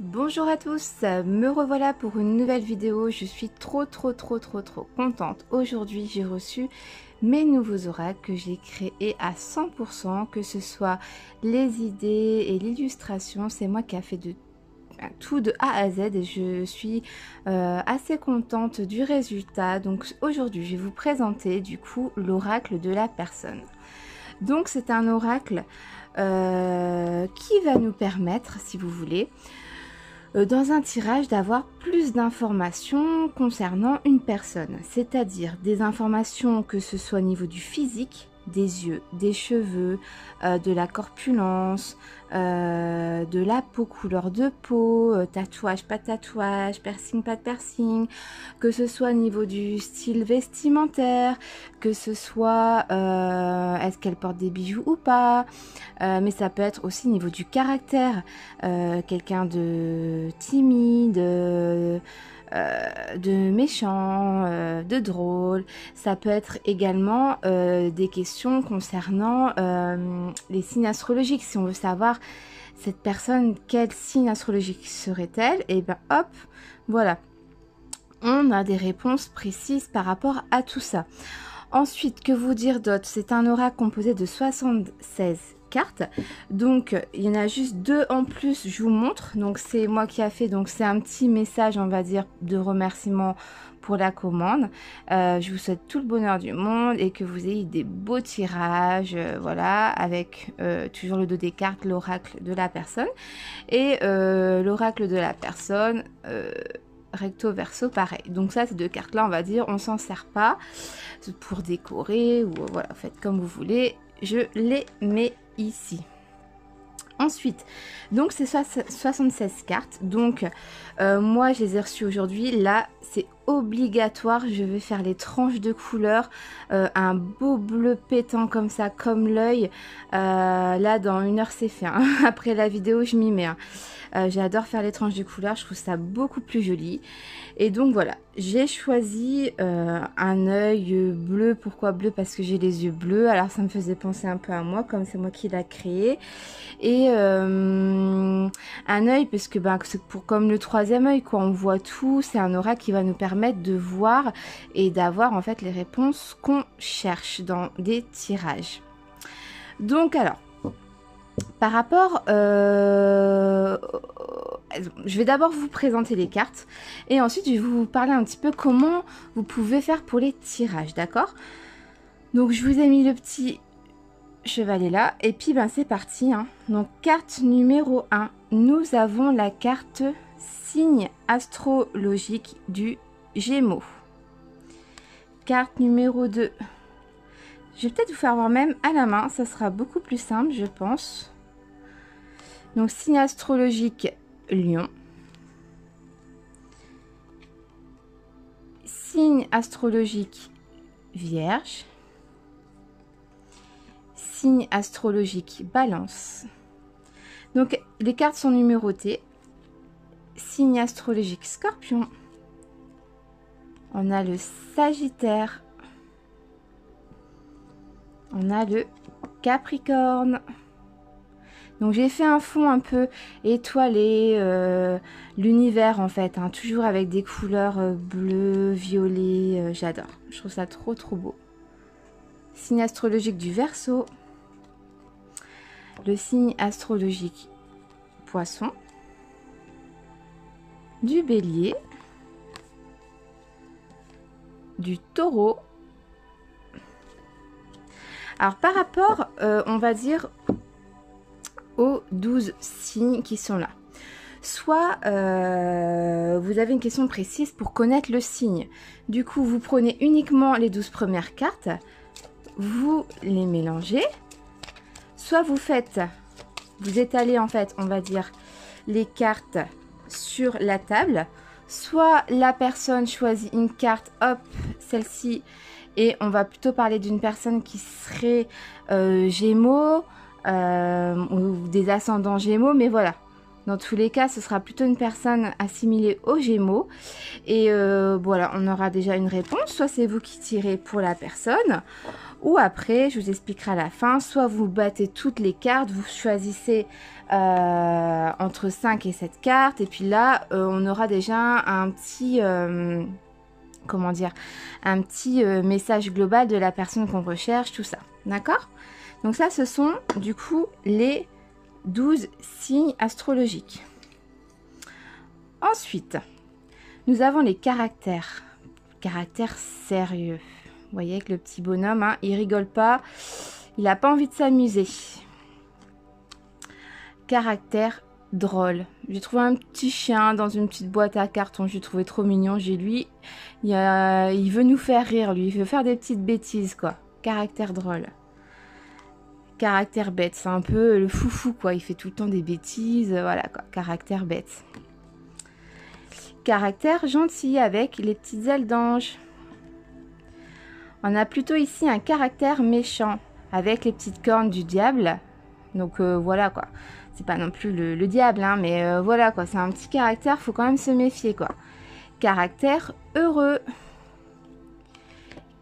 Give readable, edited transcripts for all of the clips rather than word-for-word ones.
Bonjour à tous, me revoilà pour une nouvelle vidéo. Je suis trop contente. Aujourd'hui j'ai reçu mes nouveaux oracles que j'ai créés à 100%, que ce soit les idées et l'illustration, c'est moi qui a fait tout de A à Z et je suis assez contente du résultat. Donc aujourd'hui je vais vous présenter du coup l'oracle de la personne. Donc c'est un oracle qui va nous permettre, si vous voulez, dans un tirage d'avoir plus d'informations concernant une personne, c'est-à-dire des informations que ce soit au niveau du physique, des yeux, des cheveux, de la corpulence, de la peau, couleur de peau, tatouage, pas de tatouage, piercing, pas de piercing, que ce soit au niveau du style vestimentaire, que ce soit est-ce qu'elle porte des bijoux ou pas, mais ça peut être aussi au niveau du caractère, quelqu'un de timide, de méchant, de drôle. Ça peut être également des questions concernant les signes astrologiques. Si on veut savoir cette personne, quel signe astrologique serait-elle, et bien hop, voilà, on a des réponses précises par rapport à tout ça. Ensuite, que vous dire d'autre? C'est un oracle composé de 76 cartes, donc il y en a juste 2 en plus, je vous montre. Donc c'est moi qui a fait, donc c'est un petit message, on va dire, de remerciement pour la commande. Je vous souhaite tout le bonheur du monde et que vous ayez des beaux tirages, voilà, avec toujours le dos des cartes, l'oracle de la personne et l'oracle de la personne recto verso, pareil. Donc ça, ces 2 cartes là, on va dire, on s'en sert pas pour décorer ou voilà, faites comme vous voulez. Je les mets ici. Ensuite, donc c'est 76 cartes. Donc moi je les ai reçues aujourd'hui. Là c'est obligatoire, je vais faire les tranches de couleurs, un beau bleu pétant comme ça, comme l'œil. Là dans 1 heure c'est fait, hein. Après la vidéo je m'y mets, hein. J'adore faire les tranches de couleurs, je trouve ça beaucoup plus joli. Et donc voilà, j'ai choisi un œil bleu. Pourquoi bleu? Parce que j'ai les yeux bleus, alors ça me faisait penser un peu à moi, comme c'est moi qui l'a créé. Et un œil parce que c'est pour comme le 3e œil, quoi, on voit tout. C'est un oracle qui va nous permettre de voir et d'avoir en fait les réponses qu'on cherche dans des tirages. Donc alors, par rapport, je vais d'abord vous présenter les cartes et ensuite je vais vous parler un petit peu comment vous pouvez faire pour les tirages, d'accord? Donc je vous ai mis le petit chevalet là et puis c'est parti, hein. Donc carte numéro 1, nous avons la carte signe astrologique du Gémeaux. Carte numéro 2, je vais peut-être vous faire voir même à la main, ça sera beaucoup plus simple je pense. Donc signe astrologique Lion, signe astrologique Vierge, signe astrologique Balance. Donc les cartes sont numérotées. Signe astrologique Scorpion, on a le Sagittaire, on a le Capricorne. Donc j'ai fait un fond un peu étoilé, l'univers en fait, hein, toujours avec des couleurs bleu, violet, j'adore. Je trouve ça trop beau. Signe astrologique du Verseau, le signe astrologique Poisson, du Bélier, du Taureau. Alors par rapport, on va dire, aux 12 signes qui sont là. Soit vous avez une question précise pour connaître le signe. Du coup, vous prenez uniquement les 12 premières cartes, vous les mélangez. Soit vous étalez en fait, on va dire, les cartes sur la table. Soit la personne choisit une carte, hop, celle-ci, et on va plutôt parler d'une personne qui serait Gémeaux, ou des ascendants Gémeaux, mais voilà, dans tous les cas ce sera plutôt une personne assimilée aux Gémeaux. Et voilà, on aura déjà une réponse. Soit c'est vous qui tirez pour la personne, Ou après, je vous expliquerai à la fin, soit vous battez toutes les cartes, vous choisissez entre 5 et 7 cartes, et puis là, on aura déjà un petit... comment dire, un petit message global de la personne qu'on recherche, tout ça. D'accord? Donc ça, ce sont du coup les 12 signes astrologiques. Ensuite, nous avons les caractères. Caractère sérieux. Vous voyez que le petit bonhomme, hein, il rigole pas. Il n'a pas envie de s'amuser. Caractère drôle. J'ai trouvé un petit chien dans une petite boîte à carton. J'ai trouvé trop mignon. J'ai lui, il veut nous faire rire. Lui, il veut faire des petites bêtises, quoi. Caractère drôle. Caractère bête. C'est un peu le foufou, quoi. Il fait tout le temps des bêtises. Voilà, quoi. Caractère bête. Caractère gentil avec les petites ailes d'ange. On a plutôt ici un caractère méchant avec les petites cornes du diable. Donc voilà quoi. C'est pas non plus le diable, hein, mais voilà quoi. C'est un petit caractère, faut quand même se méfier quoi. Caractère heureux.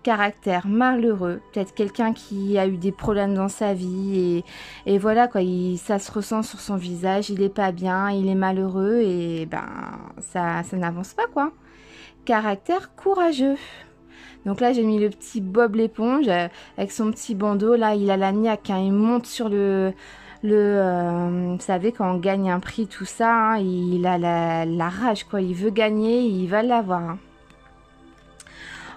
Caractère malheureux. Peut-être quelqu'un qui a eu des problèmes dans sa vie et voilà quoi. Ça se ressent sur son visage. Il est pas bien, il est malheureux et ben ça n'avance pas quoi. Caractère courageux. Donc là, j'ai mis le petit Bob l'éponge avec son petit bandeau. Là, il a la niaque. Hein, il monte sur vous savez, quand on gagne un prix, tout ça, hein, il a la rage, quoi. Il veut gagner, il va l'avoir. Hein.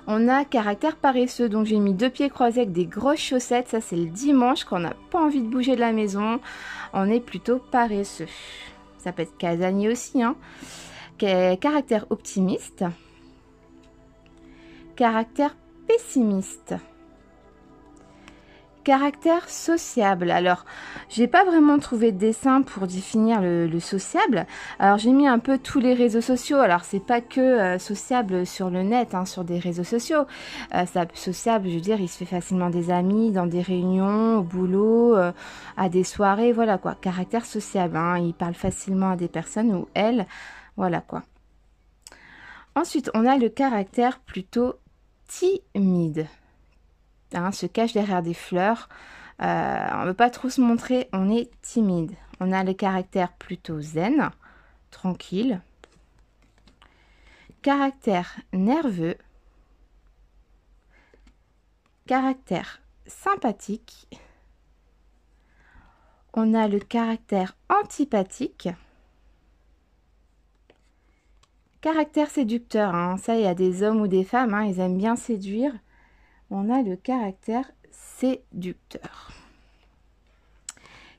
On a caractère paresseux. Donc, j'ai mis 2 pieds croisés avec des grosses chaussettes. Ça, c'est le dimanche quand on n'a pas envie de bouger de la maison. On est plutôt paresseux. Ça peut être casanier aussi. Hein. Caractère optimiste. Caractère pessimiste. Caractère sociable. Alors, j'ai pas vraiment trouvé de dessin pour définir le sociable. Alors, j'ai mis un peu tous les réseaux sociaux. Alors, c'est pas que sociable sur le net, hein, sur des réseaux sociaux. Sociable, je veux dire, il se fait facilement des amis dans des réunions, au boulot, à des soirées, voilà quoi. Caractère sociable, hein, il parle facilement à des personnes ou elle, voilà quoi. Ensuite, on a le caractère plutôt timide. Hein, se cache derrière des fleurs. On ne veut pas trop se montrer, on est timide. On a le caractère plutôt zen, tranquille. Caractère nerveux. Caractère sympathique. On a le caractère antipathique. Caractère séducteur, hein. Ça, il y a des hommes ou des femmes, hein, ils aiment bien séduire. On a le caractère séducteur.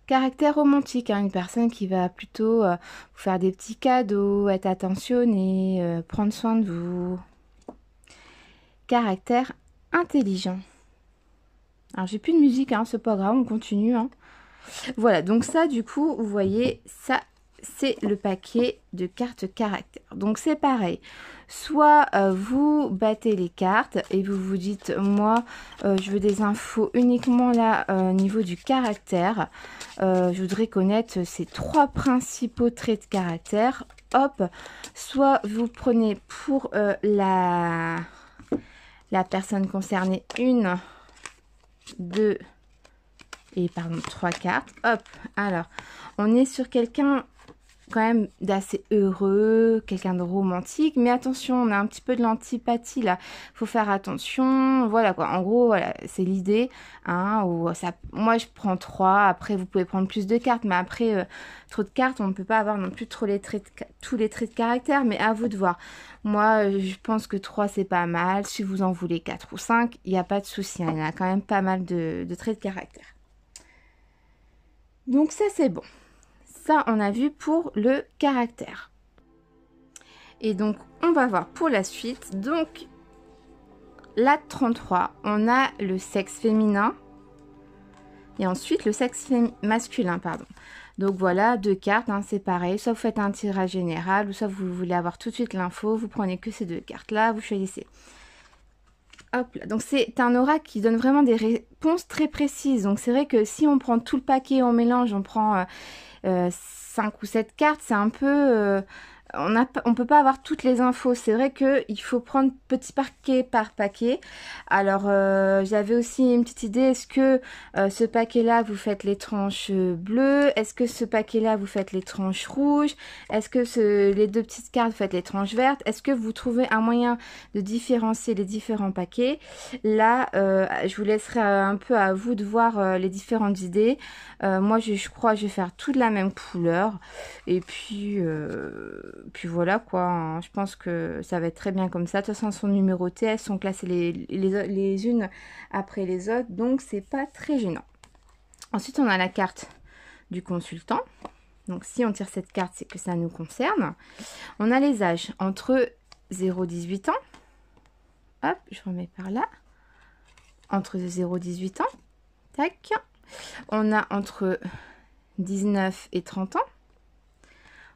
Caractère romantique, hein, une personne qui va plutôt vous faire des petits cadeaux, être attentionnée, prendre soin de vous. Caractère intelligent. Alors, j'ai plus de musique, hein, c'est pas grave, on continue. Hein. Voilà, donc ça, du coup, vous voyez, ça, c'est le paquet de cartes caractère. Donc c'est pareil, soit vous battez les cartes et vous vous dites moi je veux des infos uniquement là au niveau du caractère, je voudrais connaître ces 3 principaux traits de caractère, hop, soit vous prenez pour la personne concernée 1, 2 et pardon 3 cartes, hop, alors on est sur quelqu'un quand même d'assez heureux, quelqu'un de romantique, mais attention, on a un petit peu de l'antipathie là, faut faire attention, voilà quoi, en gros, voilà, c'est l'idée, hein, moi je prends 3, après vous pouvez prendre plus de cartes, mais après, trop de cartes, on ne peut pas avoir non plus tous les traits de caractère, mais à vous de voir. Moi, je pense que 3 c'est pas mal, si vous en voulez 4 ou 5, il n'y a pas de souci, hein, il y a quand même pas mal de traits de caractère. Donc ça c'est bon. Ça, on a vu pour le caractère. Et donc, on va voir pour la suite. Donc, la 33, on a le sexe féminin. Et ensuite, le sexe masculin, pardon. Donc, voilà, 2 cartes, hein, c'est pareil. Soit vous faites un tirage général, ou soit vous voulez avoir tout de suite l'info. Vous prenez que ces 2 cartes-là, vous choisissez. Hop là. Donc, c'est un oracle qui donne vraiment des réponse très précise. Donc c'est vrai que si on prend tout le paquet, on mélange, on prend 5 ou 7 cartes, c'est un peu... on peut pas avoir toutes les infos. C'est vrai qu'il faut prendre petit paquet par paquet. Alors, j'avais aussi une petite idée. Est-ce que ce paquet-là, vous faites les tranches bleues? Est-ce que ce paquet-là, vous faites les tranches rouges? Est-ce que les deux petites cartes, vous faites les tranches vertes? Est-ce que vous trouvez un moyen de différencier les différents paquets? Là, je vous laisserai un peu à vous de voir les différentes idées. Moi, je crois que je vais faire tout de la même couleur. Et puis voilà quoi, hein. Je pense que ça va être très bien comme ça. De toute façon, elles sont numérotées, elles sont classées les unes après les autres, donc c'est pas très gênant. Ensuite, on a la carte du consultant. Donc si on tire cette carte, c'est que ça nous concerne. On a les âges entre 0 et 18 ans. Hop, je remets par là. Entre 0 et 18 ans. Tac. On a entre 19 et 30 ans.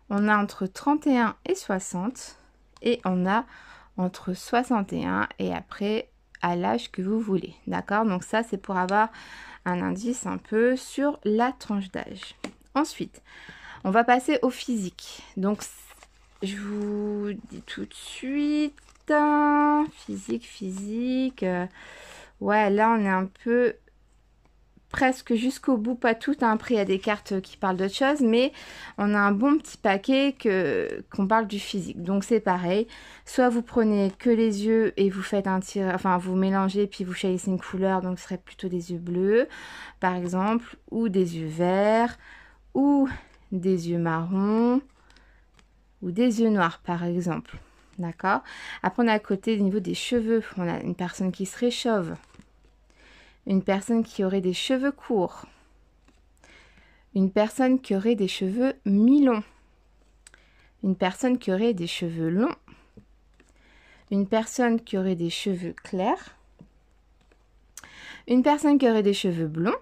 On a entre 31 et 60 et on a entre 61 et après à l'âge que vous voulez. D'accord? Donc ça, c'est pour avoir un indice un peu sur la tranche d'âge. Ensuite, on va passer au physique. Donc, je vous dis tout de suite, physique. Ouais, là, on est un peu... presque jusqu'au bout, pas tout, hein. Après il y a des cartes qui parlent d'autre chose, mais on a un bon petit paquet qu'on parle du physique. Donc c'est pareil, soit vous prenez que les yeux et vous faites un tir, enfin vous mélangez puis vous choisissez une couleur, donc ce serait plutôt des yeux bleus par exemple, ou des yeux verts, ou des yeux marrons, ou des yeux noirs par exemple. D'accord? Après on a à côté au niveau des cheveux, on a une personne qui serait chauve. Une personne qui aurait des cheveux courts. Une personne qui aurait des cheveux mi-longs. Une personne qui aurait des cheveux longs. Une personne qui aurait des cheveux clairs. Une personne qui aurait des cheveux blonds.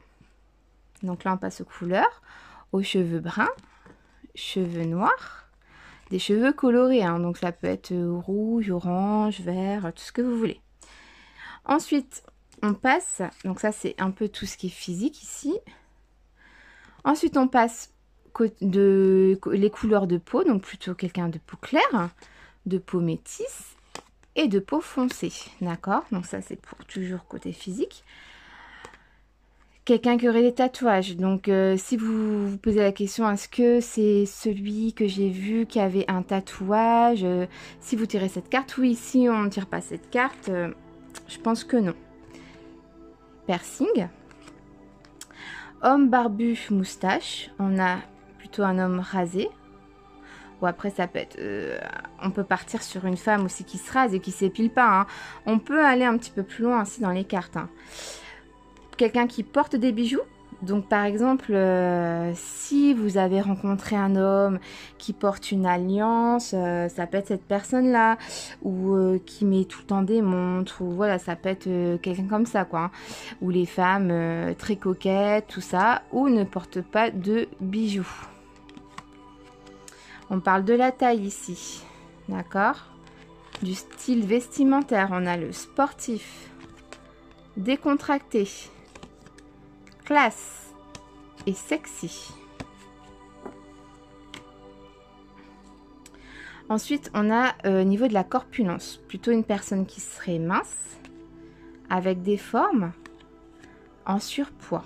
Donc là, on passe aux couleurs. Aux cheveux bruns, cheveux noirs, des cheveux colorés. Hein, donc ça peut être rouge, orange, vert, tout ce que vous voulez. Ensuite, on passe, donc ça c'est un peu tout ce qui est physique ici. Ensuite on passe les couleurs de peau, donc plutôt quelqu'un de peau claire, de peau métisse et de peau foncée. D'accord? Donc ça c'est pour toujours côté physique. Quelqu'un qui aurait des tatouages. Donc si vous vous posez la question, est-ce que c'est celui que j'ai vu qui avait un tatouage? Si vous tirez cette carte, oui. Si on ne tire pas cette carte, je pense que non. Piercing. Homme barbu, moustache. On a plutôt un homme rasé. Ou après ça peut être... on peut partir sur une femme aussi qui se rase et qui s'épile pas. Hein. On peut aller un petit peu plus loin ainsi dans les cartes. Hein. Quelqu'un qui porte des bijoux. Donc par exemple, si vous avez rencontré un homme qui porte une alliance, ça peut être cette personne-là, ou qui met tout le temps des montres, ou voilà, ça peut être quelqu'un comme ça, quoi. Hein. Ou les femmes très coquettes, tout ça, ou ne portent pas de bijoux. On parle de la taille ici, d'accord? Du style vestimentaire, on a le sportif, décontracté, classe et sexy. Ensuite, on a au niveau de la corpulence, plutôt une personne qui serait mince, avec des formes, en surpoids.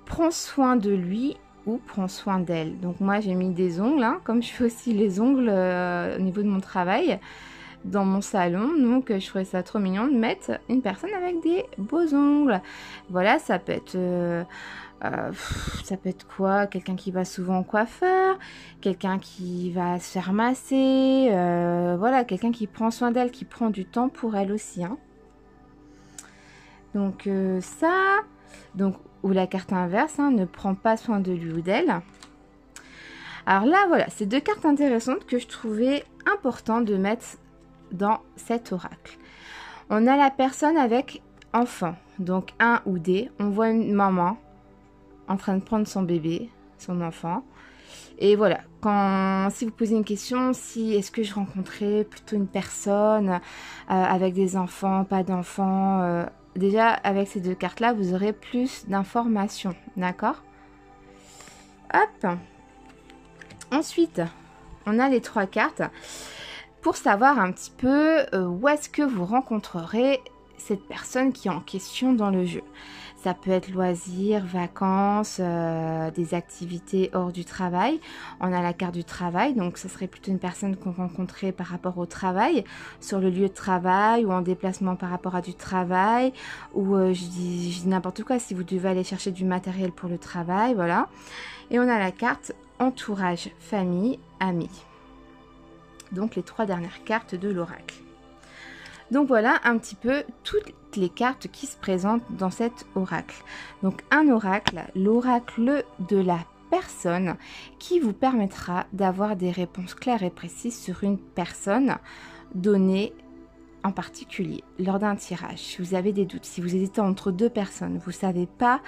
Prends soin de lui ou prends soin d'elle. Donc moi, j'ai mis des ongles, hein, comme je fais aussi les ongles au niveau de mon travail. Dans mon salon, donc je trouvais ça trop mignon de mettre une personne avec des beaux ongles. Voilà, ça peut être quoi? Quelqu'un qui va souvent au coiffeur, quelqu'un qui va se faire masser, voilà, quelqu'un qui prend soin d'elle, qui prend du temps pour elle aussi. Hein. Donc ça, donc ou la carte inverse, hein, ne prend pas soin de lui ou d'elle. Alors là, voilà, c'est deux cartes intéressantes que je trouvais important de mettre dans cet oracle. On a la personne avec enfant, donc un ou des. On voit une maman en train de prendre son bébé, son enfant. Et voilà, si vous posez une question, si est-ce que je rencontrais plutôt une personne avec des enfants, pas d'enfants, déjà avec ces deux cartes-là, vous aurez plus d'informations, d'accord? Hop. Ensuite, on a les 3 cartes pour savoir un petit peu où est-ce que vous rencontrerez cette personne qui est en question dans le jeu. Ça peut être loisirs, vacances, des activités hors du travail. On a la carte du travail, donc ce serait plutôt une personne qu'on rencontrait par rapport au travail, sur le lieu de travail ou en déplacement par rapport à du travail, ou je dis n'importe quoi, si vous devez aller chercher du matériel pour le travail, voilà. Et on a la carte entourage, famille, amis. Donc les 3 dernières cartes de l'oracle. Donc voilà un petit peu toutes les cartes qui se présentent dans cet oracle. Donc un oracle, l'oracle de la personne qui vous permettra d'avoir des réponses claires et précises sur une personne donnée en particulier lors d'un tirage. Si vous avez des doutes, si vous hésitez entre 2 personnes, vous ne savez pas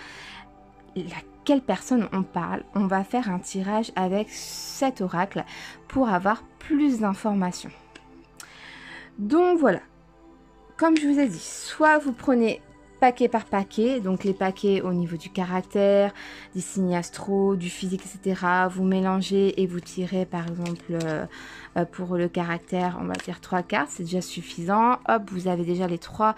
laquelle personne on parle, on va faire un tirage avec cet oracle pour avoir plus d'informations. Donc voilà. Comme je vous ai dit, soit vous prenez paquet par paquet, donc les paquets au niveau du caractère, des signes astro, du physique, etc. Vous mélangez et vous tirez par exemple pour le caractère, on va dire 3 cartes, c'est déjà suffisant. Hop, vous avez déjà les 3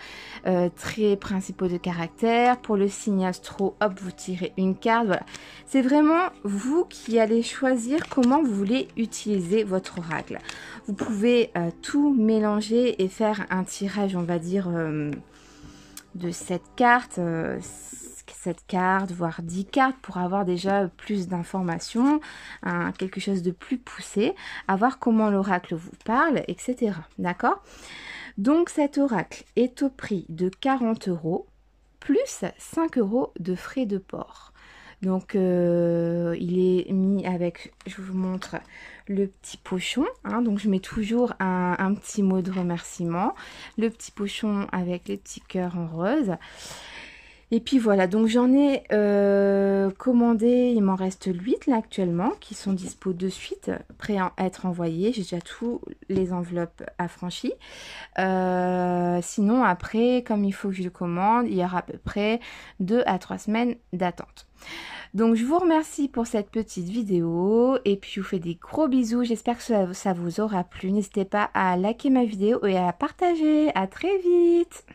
traits principaux de caractère. Pour le signe astro, hop, vous tirez une carte. Voilà, c'est vraiment vous qui allez choisir comment vous voulez utiliser votre oracle. Vous pouvez tout mélanger et faire un tirage, on va dire, de cette carte, voire 10 cartes pour avoir déjà plus d'informations, quelque chose de plus poussé, à voir comment l'oracle vous parle, etc. D'accord? Donc cet oracle est au prix de 40 € plus 5 € de frais de port. Donc il est mis avec, je vous montre le petit pochon, hein, donc je mets toujours un petit mot de remerciement, le petit pochon avec les petits cœurs en rose. Et puis voilà, donc j'en ai commandé, il m'en reste 8 là actuellement, qui sont dispo de suite, prêts à être envoyés. J'ai déjà tous les enveloppes affranchies. Sinon après, comme il faut que je le commande, il y aura à peu près 2 à 3 semaines d'attente. Donc je vous remercie pour cette petite vidéo et puis je vous fais des gros bisous. J'espère que ça vous aura plu. N'hésitez pas à liker ma vidéo et à la partager. À très vite!